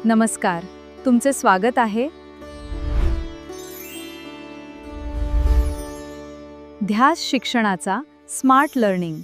नमस्कार, तुमचे स्वागत आहे ध्यास शिक्षणाचा स्मार्ट लर्निंग.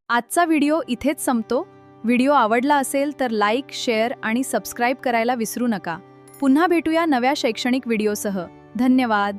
आजचा व्हिडिओ इथेच संपतो. व्हिडिओ आवडला असेल तर लाईक, शेअर आणि सबस्क्राईब करायला विसरू नका. पुन्हा भेटूया नव्या शैक्षणिक व्हिडिओसह. धन्यवाद.